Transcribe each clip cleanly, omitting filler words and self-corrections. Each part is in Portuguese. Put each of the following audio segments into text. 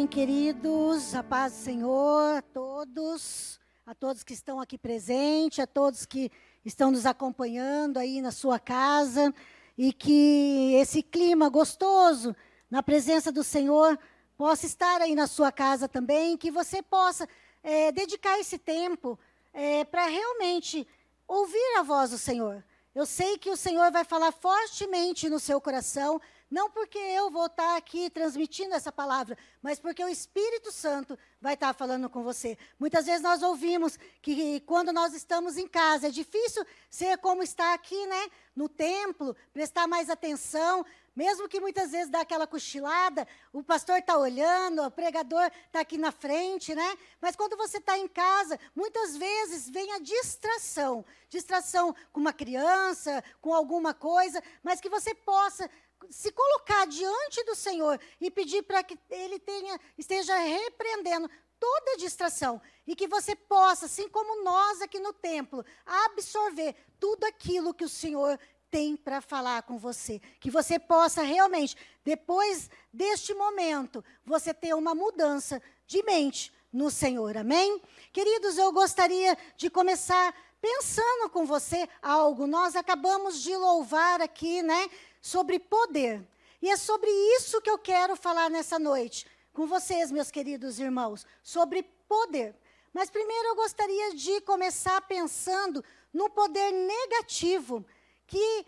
Amém, queridos, a paz do Senhor a todos que estão aqui presentes, a todos que estão nos acompanhando aí na sua casa, e que esse clima gostoso, na presença do Senhor, possa estar aí na sua casa também, que você possa dedicar esse tempo para realmente ouvir a voz do Senhor. Eu sei que o Senhor vai falar fortemente no seu coração, não porque eu vou estar aqui transmitindo essa palavra, mas porque o Espírito Santo vai estar falando com você. Muitas vezes nós ouvimos que quando nós estamos em casa, é difícil ser como está aqui, né, no templo, prestar mais atenção, mesmo que muitas vezes dá aquela cochilada, o pastor está olhando, o pregador está aqui na frente, né? Mas quando você está em casa, muitas vezes vem a distração com uma criança, com alguma coisa, mas que você possa se colocar diante do Senhor e pedir para que Ele esteja repreendendo toda distração e que você possa, assim como nós aqui no templo, absorver tudo aquilo que o Senhor tem para falar com você. Que você possa realmente, depois deste momento, você ter uma mudança de mente no Senhor. Amém? Queridos, eu gostaria de começar pensando com você algo. Nós acabamos de louvar aqui, né, sobre poder. E é sobre isso que eu quero falar nessa noite com vocês, meus queridos irmãos, sobre poder. Mas primeiro eu gostaria de começar pensando no poder negativo que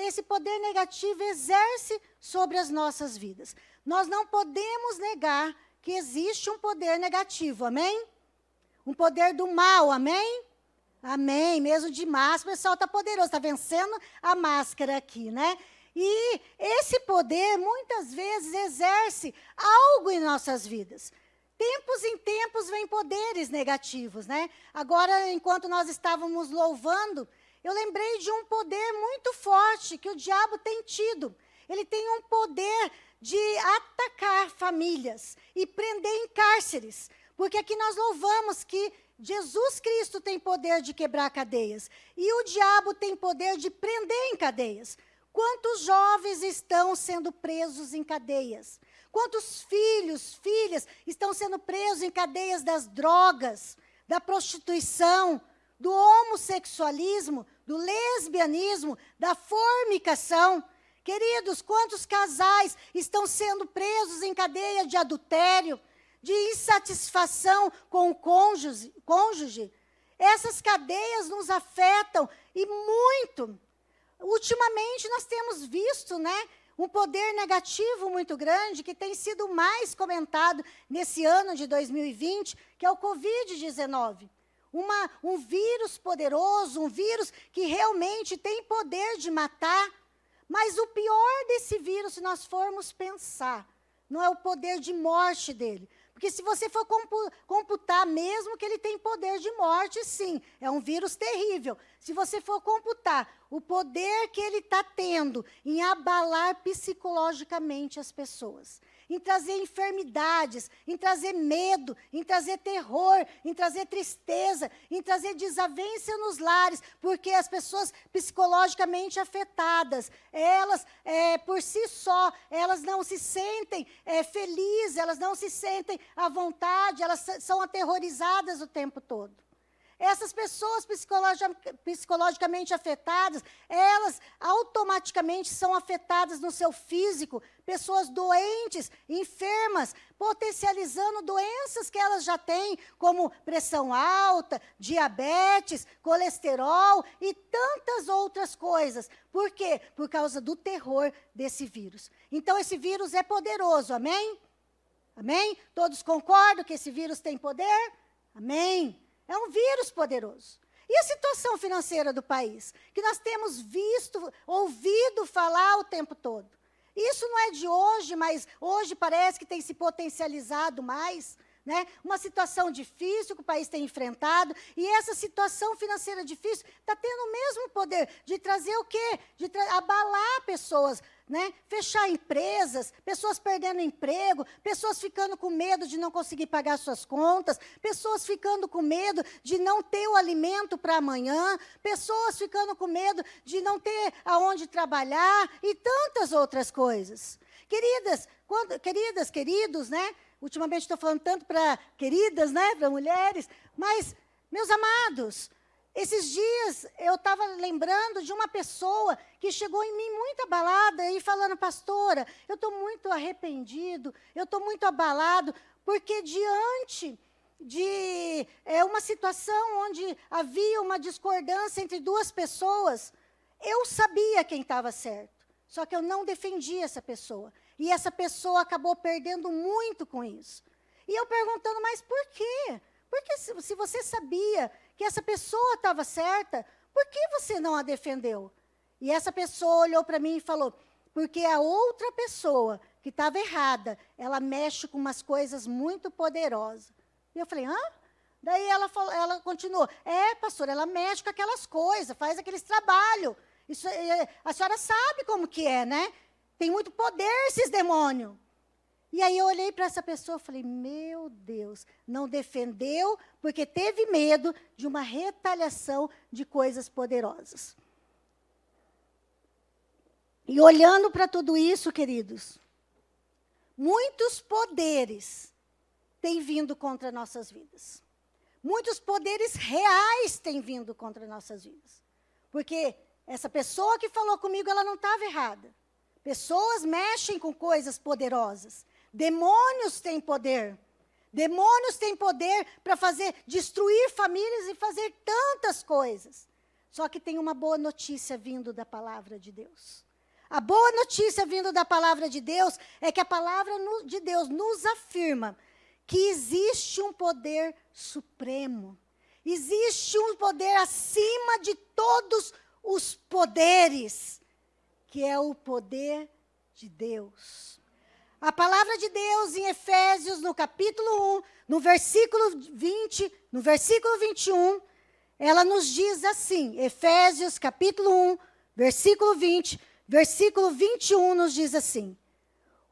esse poder negativo exerce sobre as nossas vidas. Nós não podemos negar que existe um poder negativo, amém? Um poder do mal, amém? Amém, mesmo de máscara, o pessoal está poderoso, está vencendo a máscara aqui, né? E esse poder, muitas vezes, exerce algo em nossas vidas. Tempos em tempos vem poderes negativos, né? Agora, enquanto nós estávamos louvando, eu lembrei de um poder muito forte que o diabo tem tido. Ele tem um poder de atacar famílias e prender em cárceres. Porque aqui nós louvamos que Jesus Cristo tem poder de quebrar cadeias. E o diabo tem poder de prender em cadeias. Quantos jovens estão sendo presos em cadeias? Quantos filhos, filhas estão sendo presos em cadeias das drogas, da prostituição, do homossexualismo, do lesbianismo, da fornicação? Queridos, quantos casais estão sendo presos em cadeia de adultério, de insatisfação com o cônjuge? Essas cadeias nos afetam e muito. Ultimamente nós temos visto, né, um poder negativo muito grande que tem sido mais comentado nesse ano de 2020, que é o Covid-19. Um vírus poderoso, um vírus que realmente tem poder de matar. Mas o pior desse vírus, se nós formos pensar, não é o poder de morte dele. Porque se você for computar, mesmo que ele tem poder de morte, sim, é um vírus terrível. Se você for computar o poder que ele está tendo em abalar psicologicamente as pessoas, em trazer enfermidades, em trazer medo, em trazer terror, em trazer tristeza, em trazer desavença nos lares, porque as pessoas psicologicamente afetadas, elas, por si só, elas não se sentem felizes, elas não se sentem à vontade, elas são aterrorizadas o tempo todo. Essas pessoas psicologicamente afetadas, elas automaticamente são afetadas no seu físico, pessoas doentes, enfermas, potencializando doenças que elas já têm, como pressão alta, diabetes, colesterol e tantas outras coisas. Por quê? Por causa do terror desse vírus. Então, esse vírus é poderoso, amém? Amém? Todos concordam que esse vírus tem poder? Amém? É um vírus poderoso. E a situação financeira do país? Que nós temos ouvido falar o tempo todo. Isso não é de hoje, mas hoje parece que tem se potencializado mais, né? Uma situação difícil que o país tem enfrentado, e essa situação financeira difícil está tendo o mesmo poder de trazer o quê? De abalar pessoas, né? Fechar empresas, pessoas perdendo emprego, pessoas ficando com medo de não conseguir pagar suas contas, pessoas ficando com medo de não ter o alimento para amanhã, pessoas ficando com medo de não ter aonde trabalhar e tantas outras coisas. Queridas, queridos, né? Ultimamente estou falando tanto para queridas, né? Para mulheres, mas, meus amados, esses dias eu estava lembrando de uma pessoa que chegou em mim muito abalada e falando, pastora, eu estou muito arrependido, eu estou muito abalado, porque diante de uma situação onde havia uma discordância entre duas pessoas, eu sabia quem estava certo, só que eu não defendia essa pessoa. E essa pessoa acabou perdendo muito com isso. E eu perguntando, mas por quê? Porque se você sabia que essa pessoa estava certa, por que você não a defendeu? E essa pessoa olhou para mim e falou, porque a outra pessoa que estava errada, ela mexe com umas coisas muito poderosas. E eu falei, hã? Daí ela continuou, pastora, ela mexe com aquelas coisas, faz aqueles trabalhos. Isso, a senhora sabe como que é, né? Tem muito poder esses demônios. E aí eu olhei para essa pessoa e falei, meu Deus, não defendeu porque teve medo de uma retaliação de coisas poderosas. E olhando para tudo isso, queridos, muitos poderes têm vindo contra nossas vidas. Muitos poderes reais têm vindo contra nossas vidas. Porque essa pessoa que falou comigo, ela não estava errada. Pessoas mexem com coisas poderosas. Demônios têm poder. Demônios têm poder para destruir famílias e fazer tantas coisas. Só que tem uma boa notícia vindo da palavra de Deus. A boa notícia vindo da palavra de Deus é que a palavra de Deus nos afirma que existe um poder supremo. Existe um poder acima de todos os poderes, que é o poder de Deus. A palavra de Deus em Efésios, no capítulo 1, no versículo 20, no versículo 21, ela nos diz assim, Efésios capítulo 1, versículo 20, versículo 21 nos diz assim,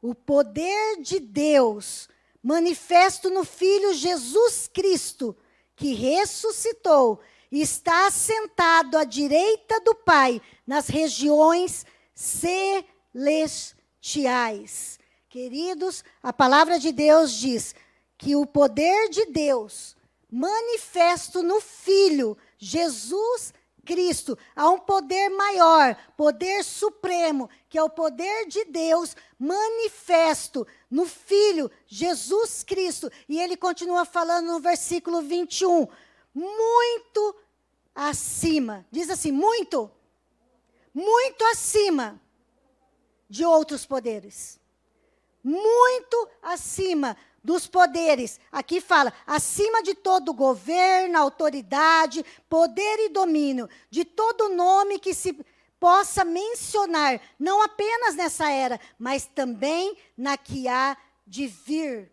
o poder de Deus manifesto no Filho Jesus Cristo, que ressuscitou e está assentado à direita do Pai, nas regiões celestiais. Queridos, a palavra de Deus diz que o poder de Deus, manifesto no Filho, Jesus Cristo, há um poder maior, poder supremo, que é o poder de Deus manifesto no Filho, Jesus Cristo. E ele continua falando no versículo 21, muito acima, diz assim, muito acima de outros poderes. Muito acima dos poderes. Aqui fala, acima de todo governo, autoridade, poder e domínio, de todo nome que se possa mencionar, não apenas nessa era, mas também na que há de vir.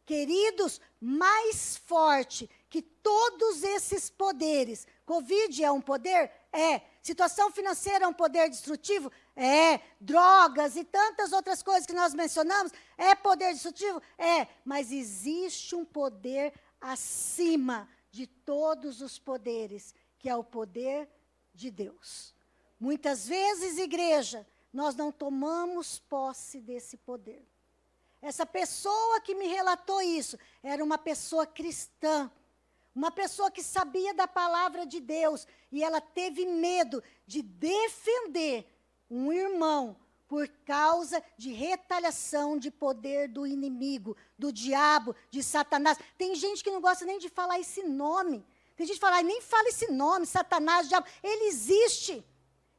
Queridos, mais forte que todos esses poderes. Covid é um poder? É. Situação financeira é um poder destrutivo? É. Drogas e tantas outras coisas que nós mencionamos? É poder destrutivo? É. Mas existe um poder acima de todos os poderes, que é o poder de Deus. Muitas vezes, igreja, nós não tomamos posse desse poder. Essa pessoa que me relatou isso era uma pessoa cristã, uma pessoa que sabia da palavra de Deus, e ela teve medo de defender um irmão por causa de retaliação de poder do inimigo, do diabo, de Satanás. Tem gente que não gosta nem de falar esse nome. Tem gente que fala, nem fala esse nome, Satanás, diabo. Ele existe,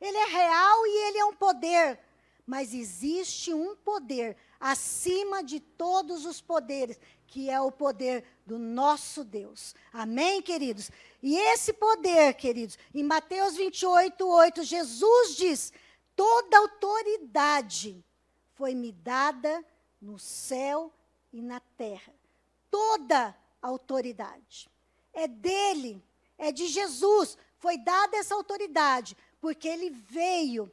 ele é real e ele é um poder. Mas existe um poder acima de todos os poderes, que é o poder do nosso Deus. Amém, queridos? E esse poder, queridos, em Mateus 28:8, Jesus diz, toda autoridade foi-me dada no céu e na terra. toda a autoridade. É dele, é de Jesus. Foi dada essa autoridade, porque ele veio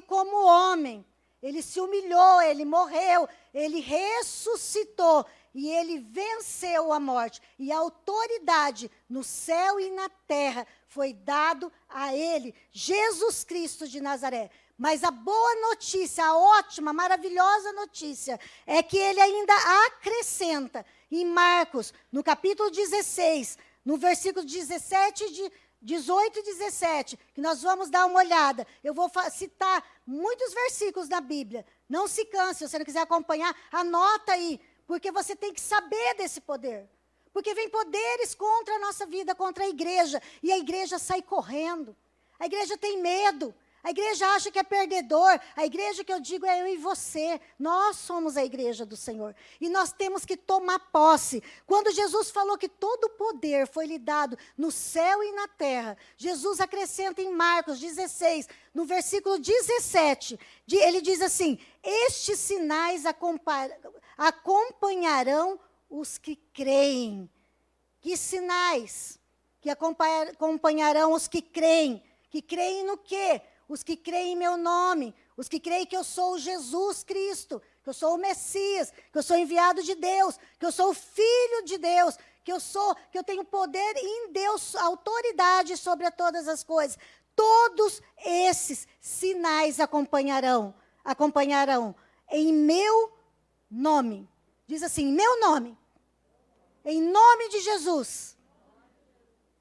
como homem. Ele se humilhou, ele morreu, ele ressuscitou e ele venceu a morte. E a autoridade no céu e na terra foi dado a ele, Jesus Cristo de Nazaré. Mas a boa notícia, a ótima, maravilhosa notícia, é que ele ainda acrescenta em Marcos, no capítulo 16, no versículo 18 e 17, que nós vamos dar uma olhada. Eu vou citar muitos versículos da Bíblia. Não se canse, se você não quiser acompanhar, anota aí, porque você tem que saber desse poder. Porque vem poderes contra a nossa vida, contra a igreja, e a igreja sai correndo. A igreja tem medo. A igreja acha que é perdedor. A igreja que eu digo é eu e você. Nós somos a igreja do Senhor. E nós temos que tomar posse. Quando Jesus falou que todo o poder foi lhe dado no céu e na terra, Jesus acrescenta em Marcos 16, no versículo 17, ele diz assim: estes sinais acompanharão os que creem. Que sinais que acompanharão os que creem? Que creem no quê? Os que creem em meu nome, os que creem que eu sou Jesus Cristo, que eu sou o Messias, que eu sou enviado de Deus, que eu sou o Filho de Deus, que eu tenho poder em Deus, autoridade sobre todas as coisas. Todos esses sinais acompanharão em meu nome. Diz assim, meu nome. Em nome de Jesus.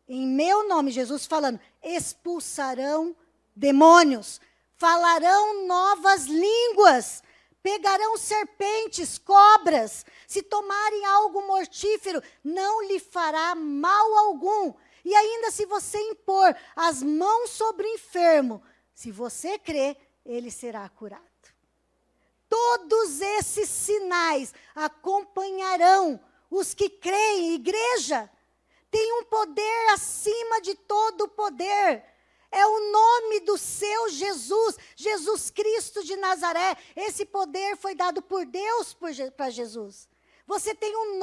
Em meu nome, Jesus falando, expulsarão demônios, falarão novas línguas, pegarão serpentes, cobras, se tomarem algo mortífero, não lhe fará mal algum. E ainda se você impor as mãos sobre o enfermo, se você crer, ele será curado. Todos esses sinais acompanharão os que creem. Igreja, tem um poder acima de todo poder. É o nome do seu Jesus, Jesus Cristo de Nazaré. Esse poder foi dado por Deus para Jesus. Você tem um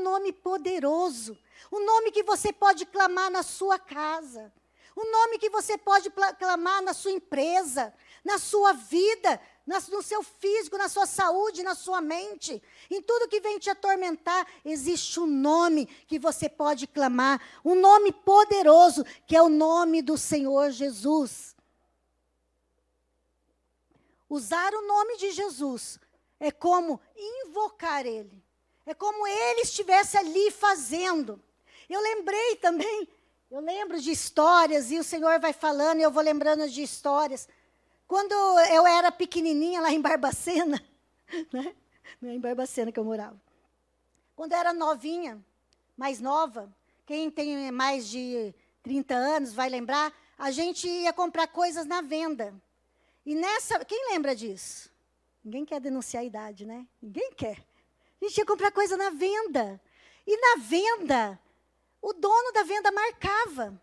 nome poderoso, um nome que você pode clamar na sua casa, um nome que você pode clamar na sua empresa, na sua vida, no seu físico, na sua saúde, na sua mente. Em tudo que vem te atormentar, existe um nome que você pode clamar, um nome poderoso, que é o nome do Senhor Jesus. Usar o nome de Jesus é como invocar Ele. É como Ele estivesse ali fazendo. Eu lembro de histórias, e o Senhor vai falando, e eu vou lembrando de histórias. Quando eu era pequenininha, lá em Barbacena, né? Não é em Barbacena que eu morava. Quando eu era novinha, mais nova, quem tem mais de 30 anos vai lembrar, a gente ia comprar coisas na venda. E quem lembra disso? Ninguém quer denunciar a idade, né? Ninguém quer. A gente ia comprar coisa na venda. E na venda, o dono da venda marcava,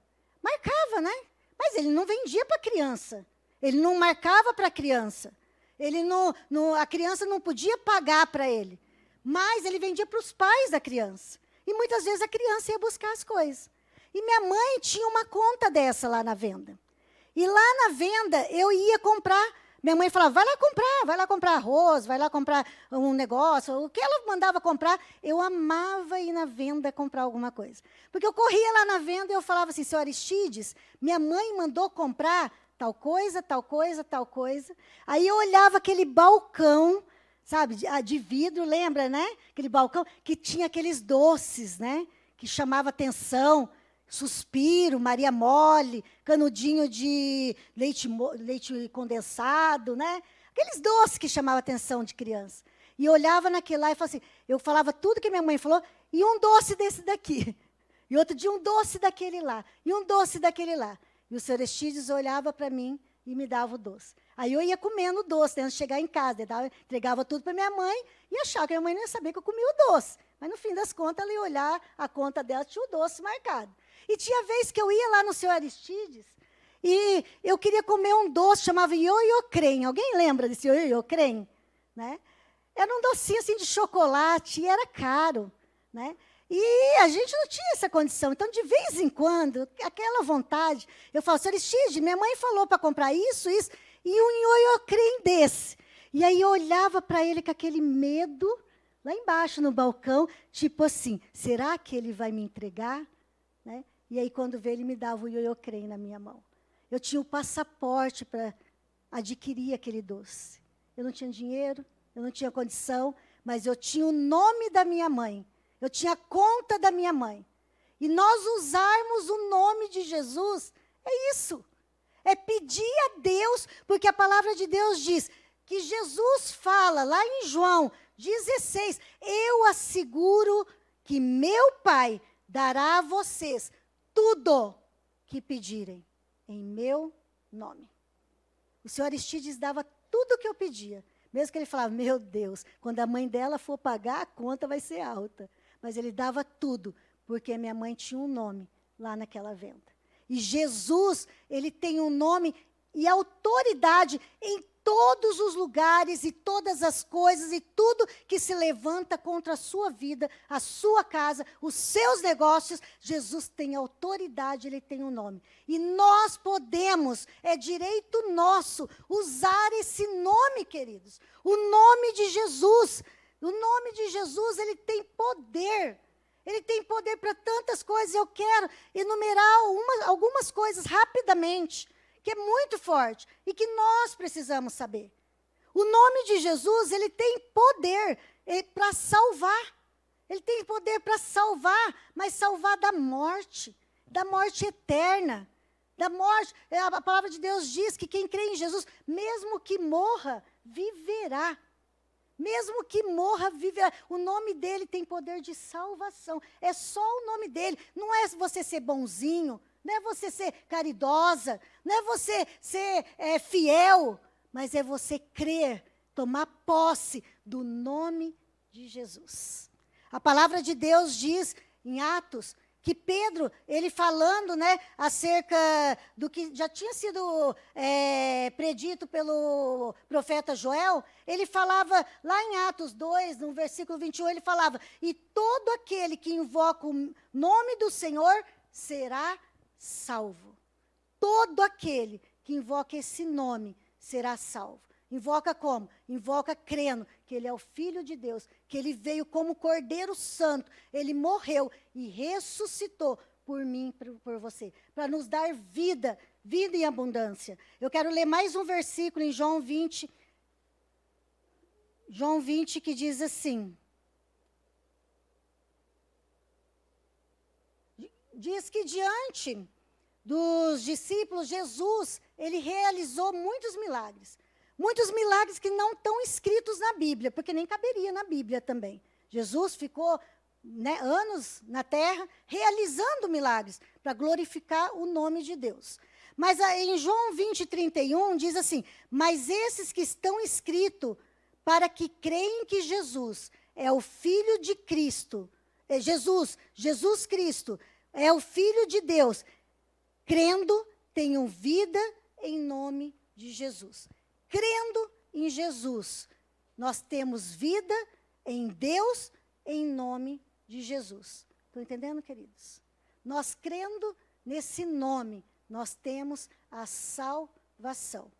né? Mas ele não vendia para criança. Ele não marcava para a criança. A criança não podia pagar para ele. Mas ele vendia para os pais da criança. E muitas vezes a criança ia buscar as coisas. E minha mãe tinha uma conta dessa lá na venda. E lá na venda eu ia comprar. Minha mãe falava, vai lá comprar arroz, vai lá comprar um negócio. O que ela mandava comprar, eu amava ir na venda comprar alguma coisa. Porque eu corria lá na venda e eu falava assim, seu Aristides, minha mãe mandou comprar tal coisa, tal coisa, tal coisa. Aí eu olhava aquele balcão, sabe, de vidro, lembra, né? Aquele balcão que tinha aqueles doces, né? Que chamava atenção, suspiro, Maria Mole, canudinho de leite condensado, né? Aqueles doces que chamavam atenção de criança. E eu olhava naquele lá e falava assim, eu falava tudo que minha mãe falou, e um doce desse daqui. E outro dia um doce daquele lá, e um doce daquele lá. E o senhor Aristides olhava para mim e me dava o doce. Aí eu ia comendo o doce, antes de chegar em casa, entregava tudo para minha mãe e achava que a minha mãe não ia saber que eu comia o doce. Mas no fim das contas, ela ia olhar a conta dela, tinha o doce marcado. E tinha vez que eu ia lá no senhor Aristides e eu queria comer um doce, chamava ioiô crem. Alguém lembra desse ioiô crem? Né? Era um docinho assim de chocolate, e era caro, né? E a gente não tinha essa condição. Então, de vez em quando, aquela vontade, eu falo, Sr. Aristide, minha mãe falou para comprar isso, e um ioiô-creme desse. E aí eu olhava para ele com aquele medo, lá embaixo no balcão, tipo assim, será que ele vai me entregar? Né? E aí, quando veio, ele me dava o ioiô-creme na minha mão. Eu tinha o passaporte para adquirir aquele doce. Eu não tinha dinheiro, eu não tinha condição, mas eu tinha o nome da minha mãe. Eu tinha a conta da minha mãe. E nós usarmos o nome de Jesus, é isso. É pedir a Deus, porque a palavra de Deus diz que Jesus fala lá em João 16, eu asseguro que meu Pai dará a vocês tudo que pedirem em meu nome. O Senhor Aristides dava tudo o que eu pedia. Mesmo que ele falava, meu Deus, quando a mãe dela for pagar, a conta vai ser alta. Mas ele dava tudo, porque minha mãe tinha um nome lá naquela venda. E Jesus, ele tem um nome e autoridade em todos os lugares e todas as coisas e tudo que se levanta contra a sua vida, a sua casa, os seus negócios, Jesus tem autoridade, ele tem um nome. E nós podemos, é direito nosso, usar esse nome, queridos. O nome de Jesus. O nome de Jesus, ele tem poder. Ele tem poder para tantas coisas. Eu quero enumerar algumas coisas rapidamente, que é muito forte e que nós precisamos saber. O nome de Jesus, ele tem poder para salvar. Ele tem poder para salvar, mas salvar da morte eterna, da morte. A palavra de Deus diz que quem crê em Jesus, mesmo que morra, viverá. Mesmo que morra, viverá. O nome dele tem poder de salvação. É só o nome dele. Não é você ser bonzinho, não é você ser caridosa, não é você ser fiel, mas é você crer, tomar posse do nome de Jesus. A palavra de Deus diz em Atos que Pedro, ele falando, né, acerca do que já tinha sido predito pelo profeta Joel, ele falava, lá em Atos 2, no versículo 21, ele falava, e todo aquele que invoca o nome do Senhor será salvo. Todo aquele que invoca esse nome será salvo. Invoca como? Invoca crendo que ele é o Filho de Deus, que ele veio como Cordeiro Santo, ele morreu e ressuscitou por mim, por você, para nos dar vida, vida em abundância. Eu quero ler mais um versículo em João 20, que diz assim, diz que diante dos discípulos, Jesus, ele realizou muitos milagres. Muitos milagres que não estão escritos na Bíblia, porque nem caberia na Bíblia também. Jesus ficou anos na terra realizando milagres para glorificar o nome de Deus. Mas em João 20, 31, diz assim, mas esses que estão escritos para que creem que Jesus é o Filho de Cristo, Jesus Cristo, é o Filho de Deus, crendo, tenham vida em nome de Jesus. Crendo em Jesus, nós temos vida em Deus, em nome de Jesus. Estão entendendo, queridos? Nós crendo nesse nome, nós temos a salvação.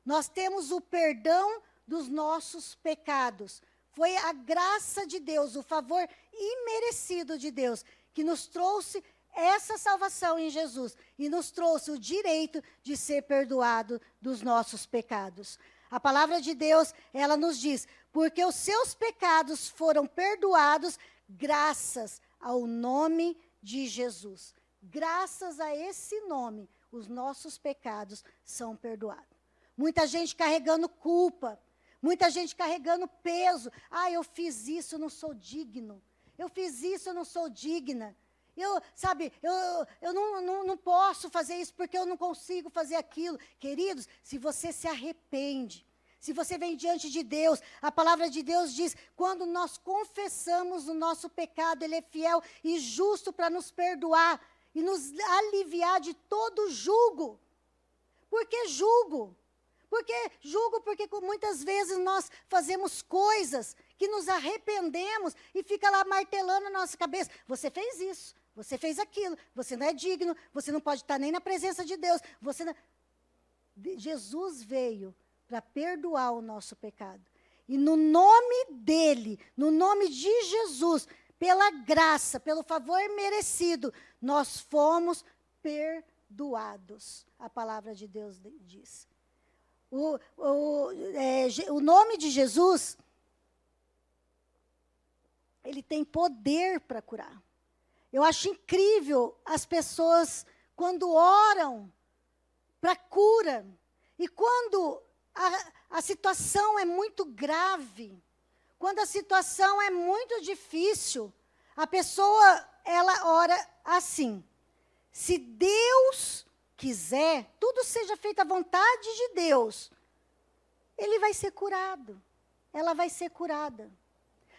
Nós temos o perdão dos nossos pecados. Foi a graça de Deus, o favor imerecido de Deus, que nos trouxe essa salvação em Jesus e nos trouxe o direito de ser perdoado dos nossos pecados. A palavra de Deus, ela nos diz, porque os seus pecados foram perdoados graças ao nome de Jesus. Graças a esse nome, os nossos pecados são perdoados. Muita gente carregando culpa, muita gente carregando peso. Ah, eu fiz isso, eu não sou digno. Eu fiz isso, eu não sou digna. Eu não posso fazer isso porque eu não consigo fazer aquilo. Queridos, se você se arrepende, se você vem diante de Deus, a palavra de Deus diz, quando nós confessamos o nosso pecado, Ele é fiel e justo para nos perdoar e nos aliviar de todo jugo. Por que jugo? Porque muitas vezes nós fazemos coisas que nos arrependemos e fica lá martelando na nossa cabeça. Você fez isso, você fez aquilo, você não é digno, você não pode estar nem na presença de Deus. Jesus veio para perdoar o nosso pecado. E no nome dele, no nome de Jesus, pela graça, pelo favor merecido, nós fomos perdoados. A palavra de Deus diz. O nome de Jesus, ele tem poder para curar. Eu acho incrível as pessoas, quando oram para cura, e quando a situação é muito grave, quando a situação é muito difícil, a pessoa, ela ora assim: se Deus quiser, tudo seja feito à vontade de Deus, ele vai ser curado, ela vai ser curada.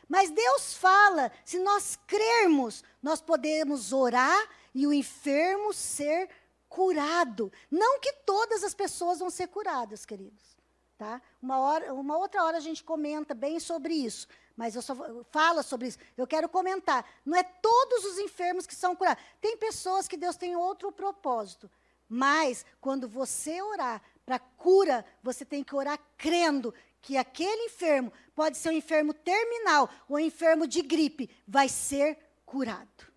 Mas Deus fala, se nós crermos, nós podemos orar e o enfermo ser curado. Não que todas as pessoas vão ser curadas, queridos. Tá? Uma outra hora a gente comenta bem sobre isso, mas eu só falo sobre isso. Eu quero comentar, não é todos os enfermos que são curados. Tem pessoas que Deus tem outro propósito, mas quando você orar para cura, você tem que orar crendo que aquele enfermo, pode ser um enfermo terminal ou um enfermo de gripe, vai ser curado.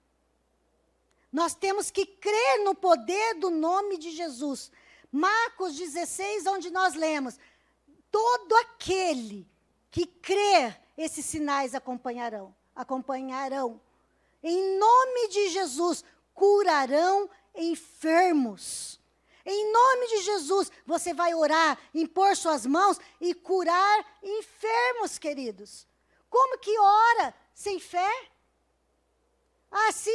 Nós temos que crer no poder do nome de Jesus. Marcos 16, onde nós lemos: todo aquele que crer, esses sinais acompanharão. Em nome de Jesus, curarão enfermos. Em nome de Jesus, você vai orar, impor suas mãos e curar enfermos, queridos. Como que ora sem fé? Ah, se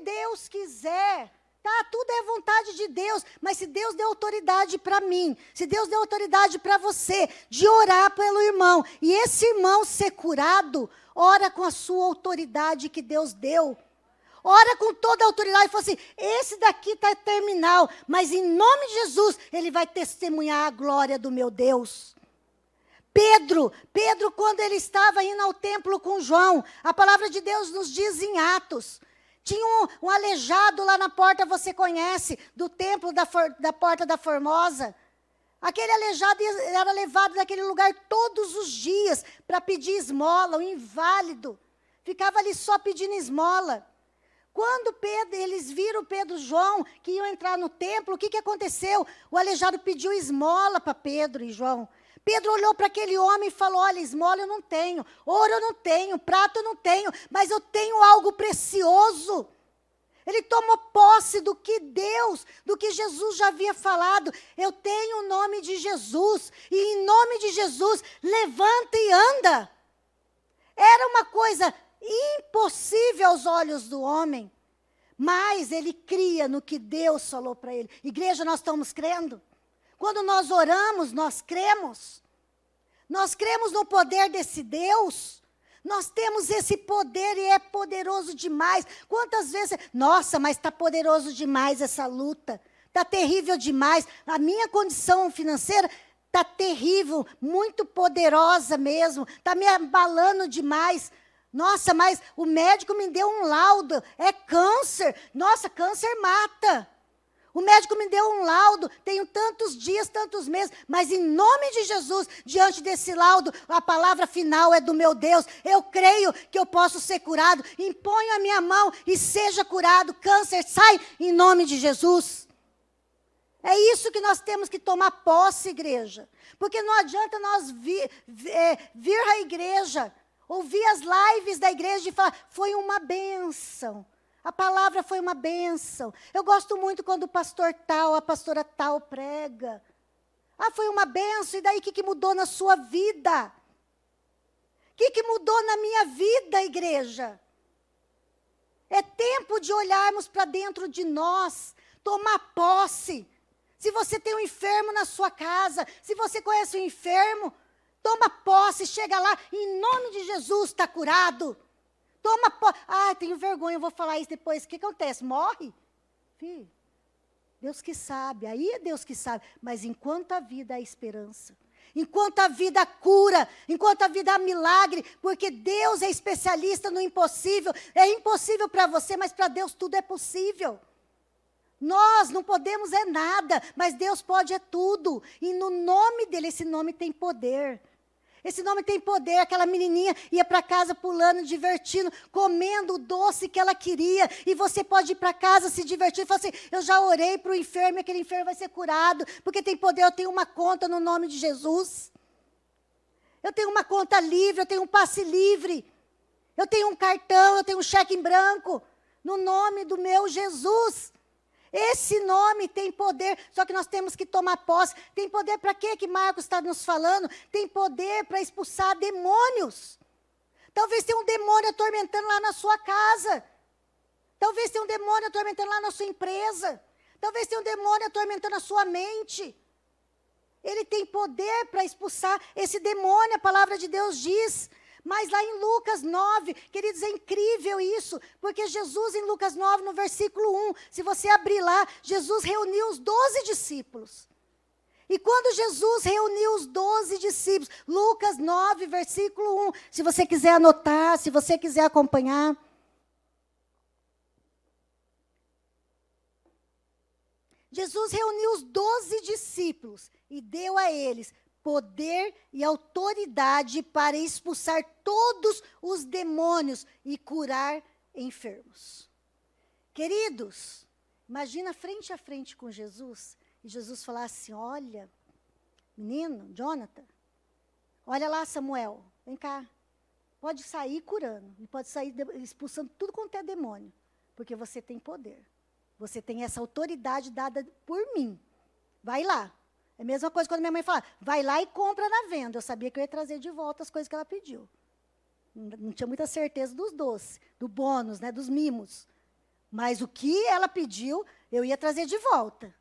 Deus quiser, tá, tudo é vontade de Deus, mas se Deus deu autoridade para mim, se Deus deu autoridade para você, de orar pelo irmão, e esse irmão ser curado, ora com a sua autoridade que Deus deu. Ora com toda a autoridade e fala assim: esse daqui está terminal, mas em nome de Jesus, ele vai testemunhar a glória do meu Deus. Pedro, quando ele estava indo ao templo com João, a palavra de Deus nos diz em Atos, tinha um aleijado lá na porta, você conhece, do templo da Porta da Formosa. Aquele aleijado era levado daquele lugar todos os dias para pedir esmola, um inválido. Ficava ali só pedindo esmola. Quando eles viram Pedro e João, que iam entrar no templo, o que aconteceu? O aleijado pediu esmola para Pedro e João. Pedro olhou para aquele homem e falou: olha, esmola eu não tenho, ouro eu não tenho, prata eu não tenho, mas eu tenho algo precioso. Ele tomou posse do que Deus, do que Jesus já havia falado. Eu tenho o nome de Jesus, e em nome de Jesus, levanta e anda. Era uma coisa impossível aos olhos do homem, mas ele cria no que Deus falou para ele. Igreja, nós estamos crendo? Quando nós oramos, nós cremos. Nós cremos no poder desse Deus. Nós temos esse poder e é poderoso demais. Quantas vezes, nossa, mas está poderoso demais essa luta. Está terrível demais. A minha condição financeira está terrível, muito poderosa mesmo. Está me abalando demais. Nossa, mas o médico me deu um laudo, é câncer. Nossa, câncer mata. O médico me deu um laudo, tenho tantos dias, tantos meses, mas em nome de Jesus, diante desse laudo, a palavra final é do meu Deus. Eu creio que eu posso ser curado. Imponho a minha mão e seja curado. Câncer, sai em nome de Jesus. É isso que nós temos que tomar posse, igreja. Porque não adianta nós vir à igreja, ouvir as lives da igreja e falar: foi uma bênção. A palavra foi uma bênção. Eu gosto muito quando o pastor tal, a pastora tal prega. Ah, foi uma bênção. E daí, o que mudou na sua vida? O que mudou na minha vida, igreja? É tempo de olharmos para dentro de nós, tomar posse. Se você tem um enfermo na sua casa, se você conhece um enfermo, toma posse, chega lá, em nome de Jesus, está curado. Toma posse. Ah, tenho vergonha, eu vou falar isso depois. O que acontece? Morre? Filho, Deus que sabe, aí é Deus que sabe. Mas enquanto a vida há esperança. Enquanto a vida cura, enquanto a vida há milagre, porque Deus é especialista no impossível. É impossível para você, mas para Deus tudo é possível. Nós não podemos é nada, mas Deus pode é tudo. E no nome dele, esse nome tem poder. Esse nome tem poder. Aquela menininha ia para casa pulando, divertindo, comendo o doce que ela queria. E você pode ir para casa se divertir e falar assim, eu já orei para o enfermo e aquele enfermo vai ser curado. Porque tem poder, eu tenho uma conta no nome de Jesus. Eu tenho uma conta livre, eu tenho um passe livre. Eu tenho um cartão, eu tenho um cheque em branco. No nome do meu Jesus. Esse nome tem poder, só que nós temos que tomar posse. Tem poder para quê que Marcos está nos falando? Tem poder para expulsar demônios. Talvez tenha um demônio atormentando lá na sua casa. Talvez tenha um demônio atormentando lá na sua empresa. Talvez tenha um demônio atormentando a sua mente. Ele tem poder para expulsar esse demônio, a palavra de Deus diz. Mas lá em Lucas 9, queridos, é incrível isso, porque Jesus em Lucas 9, no versículo 1, se você abrir lá, Jesus reuniu os 12 discípulos. E quando Jesus reuniu os 12 discípulos, Lucas 9, versículo 1, se você quiser anotar, se você quiser acompanhar. Jesus reuniu os 12 discípulos e deu a eles poder e autoridade para expulsar todos os demônios e curar enfermos. Queridos, imagina frente a frente com Jesus, e Jesus falar assim, olha, menino, Jonathan, olha lá Samuel, vem cá, pode sair curando, e pode sair expulsando tudo quanto é demônio, porque você tem poder, você tem essa autoridade dada por mim, vai lá. É a mesma coisa quando minha mãe fala, vai lá e compra na venda. Eu sabia que eu ia trazer de volta as coisas que ela pediu. Não tinha muita certeza dos doces, do bônus, né, dos mimos. Mas o que ela pediu, eu ia trazer de volta.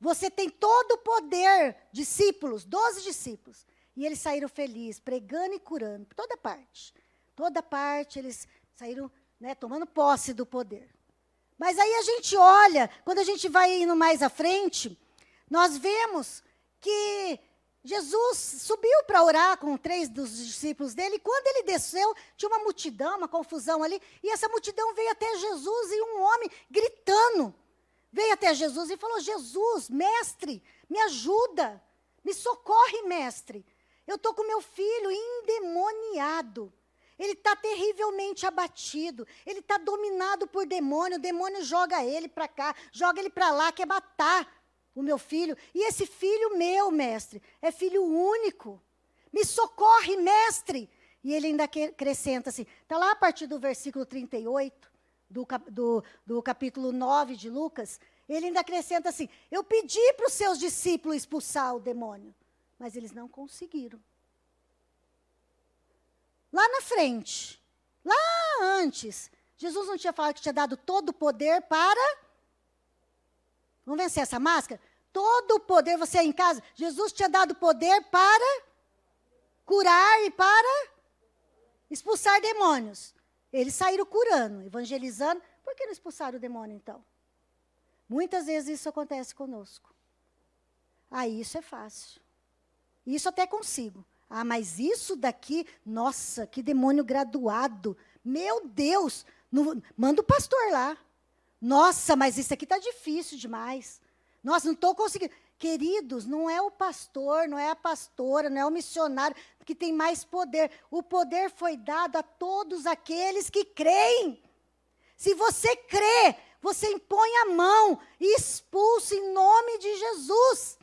Você tem todo o poder, discípulos, 12 discípulos. E eles saíram felizes, pregando e curando, por toda parte. Toda parte eles saíram, né, tomando posse do poder. Mas aí a gente olha, quando a gente vai indo mais à frente, nós vemos que Jesus subiu para orar com 3 dos discípulos dele, e quando ele desceu, tinha uma multidão, uma confusão ali, e essa multidão veio até Jesus, e um homem gritando, veio até Jesus e falou, Jesus, mestre, me ajuda, me socorre, mestre, eu estou com meu filho endemoniado, ele está terrivelmente abatido, ele está dominado por demônio, o demônio joga ele para cá, joga ele para lá, quer matar o meu filho, e esse filho meu, mestre, é filho único, me socorre, mestre, e ele ainda acrescenta assim, está lá a partir do versículo 38, do capítulo 9 de Lucas, ele ainda acrescenta assim, eu pedi para os seus discípulos expulsar o demônio, mas eles não conseguiram. Lá na frente, lá antes, Jesus não tinha falado que tinha dado todo o poder para... Vamos vencer essa máscara? Todo o poder, você aí em casa, Jesus tinha dado poder para curar e para expulsar demônios. Eles saíram curando, evangelizando. Por que não expulsaram o demônio, então? Muitas vezes isso acontece conosco. Isso é fácil. Isso até consigo. Mas isso daqui, nossa, que demônio graduado. Meu Deus, manda o pastor lá. Nossa, mas isso aqui está difícil demais. Nossa, não estou conseguindo. Queridos, não é o pastor, não é a pastora, não é o missionário que tem mais poder. O poder foi dado a todos aqueles que creem. Se você crê, você impõe a mão e expulsa em nome de Jesus.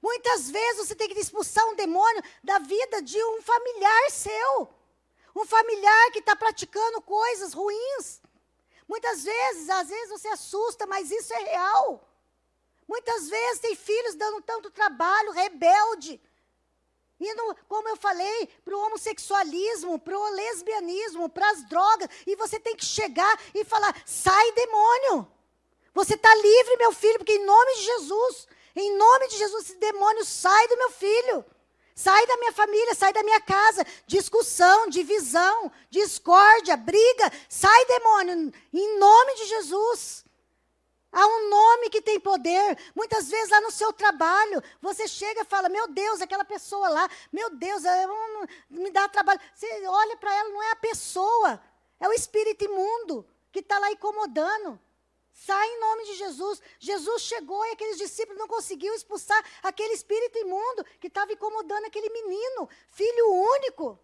Muitas vezes você tem que expulsar um demônio da vida de um familiar seu. Um familiar que está praticando coisas ruins. Muitas vezes, às vezes você assusta, mas isso é real. Muitas vezes tem filhos dando tanto trabalho, rebelde. Indo, como eu falei, para o homossexualismo, para o lesbianismo, para as drogas. E você tem que chegar e falar, sai demônio. Você está livre, meu filho, porque em nome de Jesus, esse demônio sai do meu filho. Sai da minha família, sai da minha casa. Discussão, divisão, discórdia, briga. Sai, demônio, em nome de Jesus. Há um nome que tem poder. Muitas vezes lá no seu trabalho, você chega e fala, meu Deus, aquela pessoa lá, meu Deus, me dá trabalho. Você olha para ela, não é a pessoa, é o espírito imundo que está lá incomodando. Sai em nome de Jesus. Jesus chegou e aqueles discípulos não conseguiam expulsar aquele espírito imundo que estava incomodando aquele menino, filho único.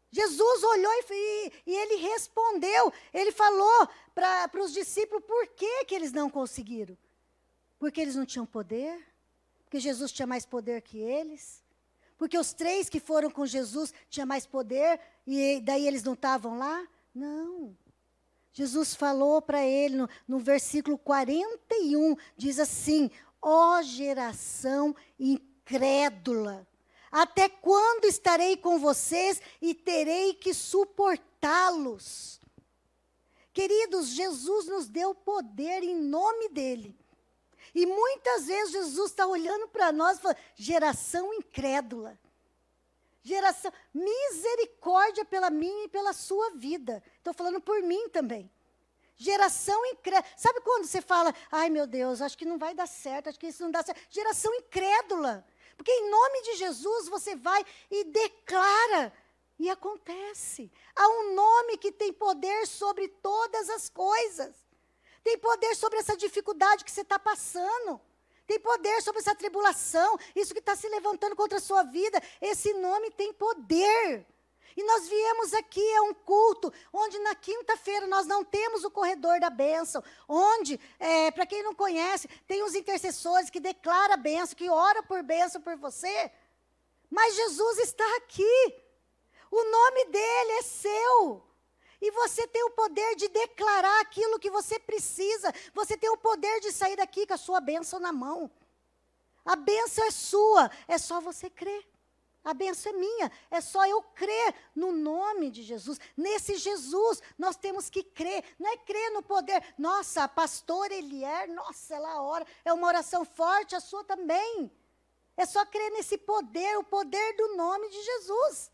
Jesus olhou e ele respondeu. Ele falou para os discípulos por que eles não conseguiram. Porque eles não tinham poder. Porque Jesus tinha mais poder que eles. Porque os 3 que foram com Jesus tinham mais poder e daí eles não estavam lá. Não. Jesus falou para ele no versículo 41, diz assim, ó geração incrédula. Até quando estarei com vocês e terei que suportá-los? Queridos, Jesus nos deu poder em nome dele. E muitas vezes Jesus está olhando para nós e falando, geração incrédula. Geração, misericórdia pela minha e pela sua vida. Estou falando por mim também. Geração incrédula. Sabe quando você fala, ai meu Deus, acho que não vai dar certo, acho que isso não dá certo. Geração incrédula. Porque em nome de Jesus você vai e declara, e acontece. Há um nome que tem poder sobre todas as coisas. Tem poder sobre essa dificuldade que você está passando. Tem poder sobre essa tribulação, isso que está se levantando contra a sua vida. Esse nome tem poder. E nós viemos aqui a um culto, onde na quinta-feira nós não temos o corredor da bênção, onde, para quem não conhece, tem os intercessores que declaram a bênção, que ora por bênção por você. Mas Jesus está aqui. O nome dele é seu. E você tem o poder de declarar aquilo que você precisa. Você tem o poder de sair daqui com a sua bênção na mão. A bênção é sua, é só você crer. A bênção é minha, é só eu crer no nome de Jesus. Nesse Jesus, nós temos que crer. Não é crer no poder. Nossa, a pastora Elier, nossa, ela ora. É uma oração forte, a sua também. É só crer nesse poder, o poder do nome de Jesus.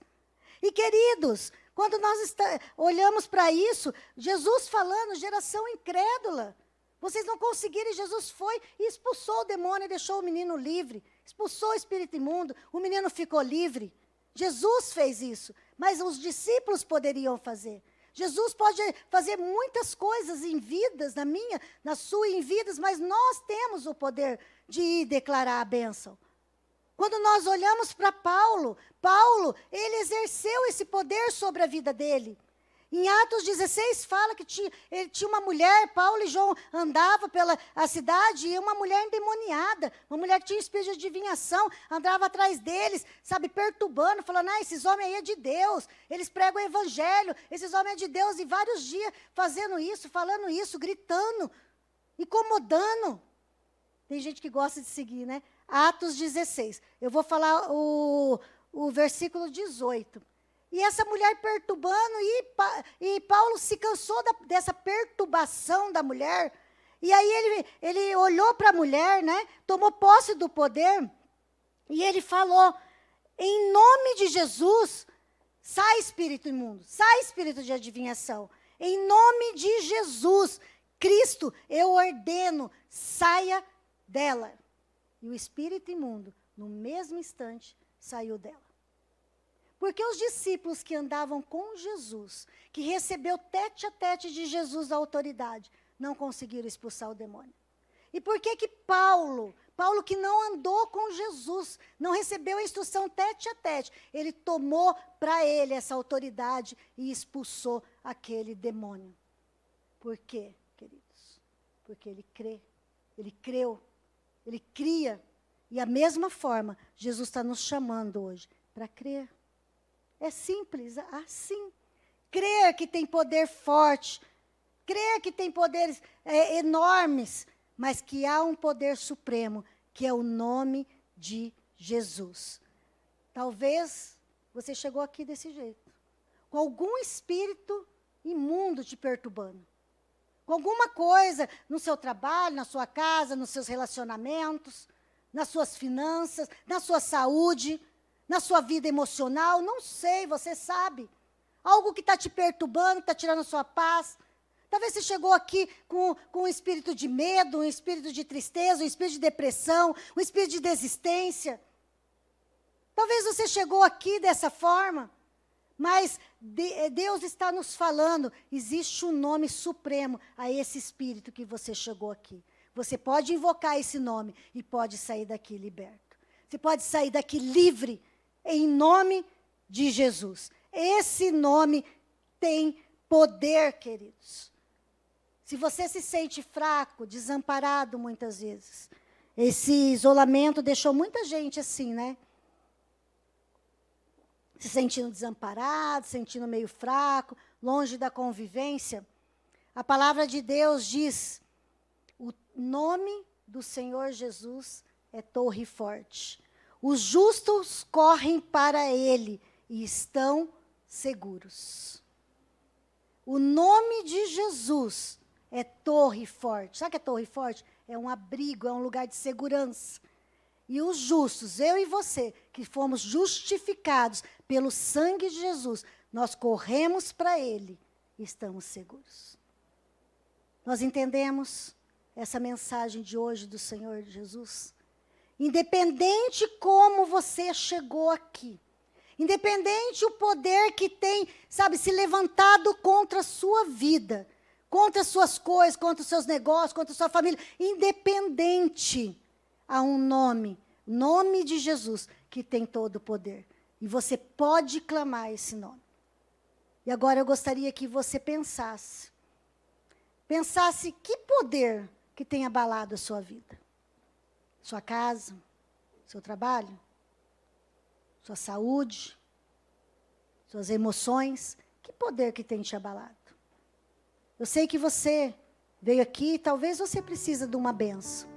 E queridos, quando nós olhamos para isso, Jesus falando, geração incrédula. Vocês não conseguiram, Jesus foi e expulsou o demônio e deixou o menino livre. Expulsou o espírito imundo, o menino ficou livre. Jesus fez isso, mas os discípulos poderiam fazer. Jesus pode fazer muitas coisas em vidas, na minha, na sua, em vidas, mas nós temos o poder de ir declarar a bênção. Quando nós olhamos para Paulo, ele exerceu esse poder sobre a vida dele. Em Atos 16 fala que ele tinha uma mulher, Paulo e João andavam pela a cidade, e uma mulher endemoniada, uma mulher que tinha espírito de adivinhação, andava atrás deles, sabe, perturbando, falando, esses homens aí é de Deus, eles pregam o evangelho, esses homens é de Deus, e vários dias fazendo isso, falando isso, gritando, incomodando. Tem gente que gosta de seguir, né? Atos 16. Eu vou falar o versículo 18. E essa mulher perturbando, e Paulo se cansou dessa perturbação da mulher. E aí ele olhou para a mulher, né? Tomou posse do poder. E ele falou, em nome de Jesus, sai espírito imundo, sai espírito de adivinhação. Em nome de Jesus, Cristo, eu ordeno, saia dela. E o espírito imundo, no mesmo instante, saiu dela. Porque os discípulos que andavam com Jesus, que recebeu tete a tete de Jesus a autoridade, não conseguiram expulsar o demônio. E por que Paulo que não andou com Jesus, não recebeu a instrução tete a tete, ele tomou para ele essa autoridade e expulsou aquele demônio. Por quê, queridos? Porque ele crê, ele creu, ele cria. E a mesma forma, Jesus está nos chamando hoje para crer. É simples, assim. Crer que tem poder forte, crer que tem poderes enormes, mas que há um poder supremo, que é o nome de Jesus. Talvez você chegou aqui desse jeito, com algum espírito imundo te perturbando, com alguma coisa no seu trabalho, na sua casa, nos seus relacionamentos, nas suas finanças, na sua saúde, na sua vida emocional, não sei, você sabe. Algo que está te perturbando, está tirando a sua paz, Talvez você chegou aqui com um espírito de medo, um espírito de tristeza, um espírito de depressão, um espírito de desistência. Talvez você chegou aqui dessa forma, mas Deus está nos falando, existe um nome supremo a esse espírito que você chegou aqui. Você pode invocar esse nome e pode sair daqui liberto. Você pode sair daqui livre, em nome de Jesus. Esse nome tem poder, queridos. Se você se sente fraco, desamparado muitas vezes, esse isolamento deixou muita gente assim, né? Se sentindo desamparado, se sentindo meio fraco, longe da convivência. A palavra de Deus diz, o nome do Senhor Jesus é torre forte. Os justos correm para ele e estão seguros. O nome de Jesus é torre forte. Sabe o que é torre forte? É um abrigo, é um lugar de segurança. E os justos, eu e você, que fomos justificados pelo sangue de Jesus, nós corremos para ele e estamos seguros. Nós entendemos essa mensagem de hoje do Senhor Jesus? Independente como você chegou aqui, independente o poder que tem, sabe, se levantado contra a sua vida, contra as suas coisas, contra os seus negócios, contra a sua família, independente, há um nome, nome de Jesus, que tem todo o poder. E você pode clamar esse nome. E agora eu gostaria que você pensasse que poder que tem abalado a sua vida. Sua casa, seu trabalho, sua saúde, suas emoções, que poder que tem te abalado? Eu sei que você veio aqui, talvez você precisa de uma benção.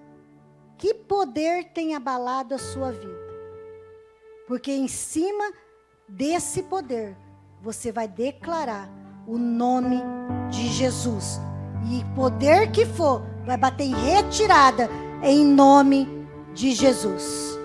Que poder tem abalado a sua vida? Porque em cima desse poder, você vai declarar o nome de Jesus. E poder que for, vai bater em retirada em nome de Jesus.